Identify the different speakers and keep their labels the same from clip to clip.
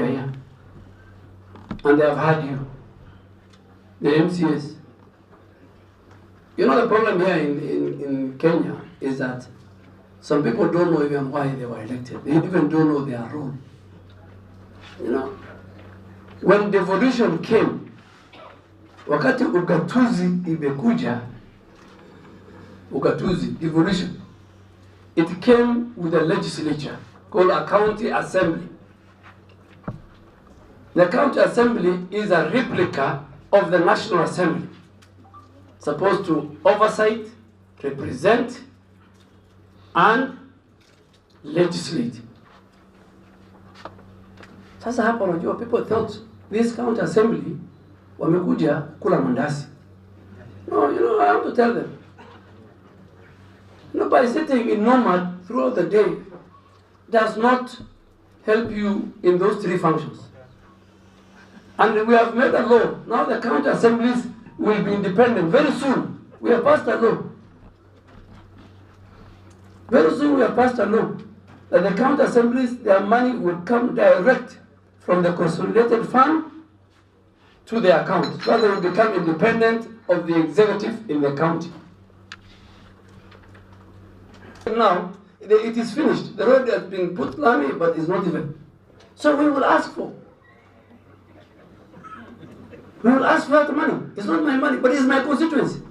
Speaker 1: here. And they have had you. The MCS. You know the problem here in Kenya is that some people don't know even why they were elected. They even don't know their role. You know, when devolution came, wakati ugatuzi imekuja, devolution, it came with a legislature called a county assembly. The county assembly is a replica of the National Assembly, supposed to oversight, represent, and legislate. Sasa hapa unajua, people thought this county assembly wamekuja kula mandasi. No, you know, I have to tell them. You know, by sitting in nomad throughout the day does not help you in those three functions. And we have made a law. Now the county assemblies will be independent very soon. We have passed a law. Very soon we have passed a law that the county assemblies, their money will come direct from the consolidated fund to their account, so they will become independent of the executive in the county. Now, it is finished. The road has been put lamy, but it's not even. So we will ask for. We will ask for that money. It's not my money, but it's my constituency.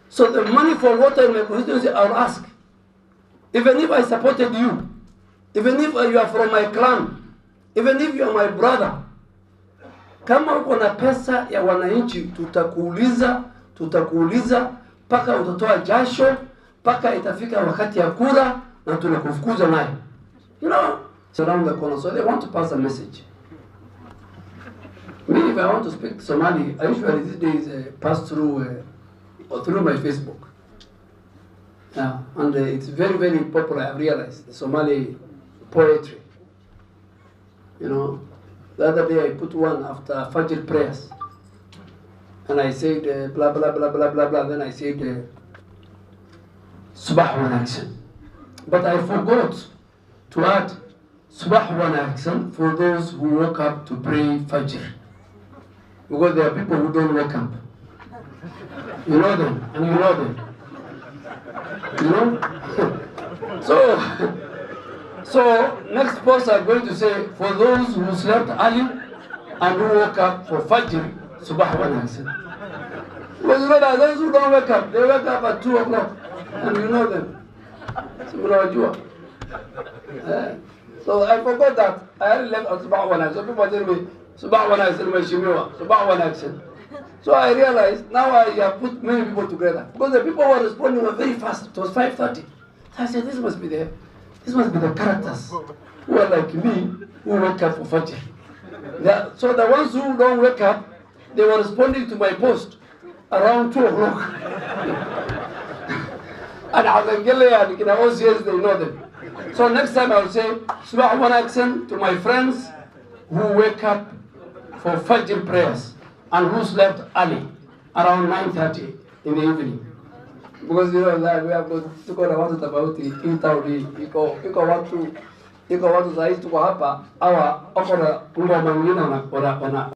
Speaker 1: So the money for water in my constituency, I'll ask. Even if I supported you, even if you are from my clan, even if you are my brother, kama uko na pesa ya wananchi, tutakuuliza paka utatoa jasho, paka itafika wakati ya kura na tunakufukuza naye. You know, it's around the corner, so they want to pass a message. Me, if I want to speak Somali, I usually these days pass through through my Facebook. Yeah, and it's very, very popular, I've realized, the Somali poetry. You know, the other day I put one after Fajr prayers. And I said blah, blah, blah, blah, blah, blah. Then I said Subah one action. But I forgot to add Subah one action for those who woke up to pray Fajr. Because there are people who don't wake up. You know them, and you know them. You know? So next post I'm going to say, for those who slept early and who woke up for Fajr, Subah one action. Because you know that those who don't wake up, they wake up at 2 o'clock, and you know them. So I forgot that. I already left on Subah one action. So people tell me, Subah one action, Subah one action. So I realized now I have put many people together, because the people who were responding were very fast. It was 5:30. So I said, this must be the characters who are like me, who wake up for Fajr. So the ones who don't wake up, they were responding to my post around 2 o'clock. And I was like, OCS, they know them. So next time I will say, Subah one action to my friends who wake up for Fajr prayers and who slept early around 9:30 in the evening. Because you know that we have to go about iko watu saizi tuko hapa hawa wako na ngoma nyingine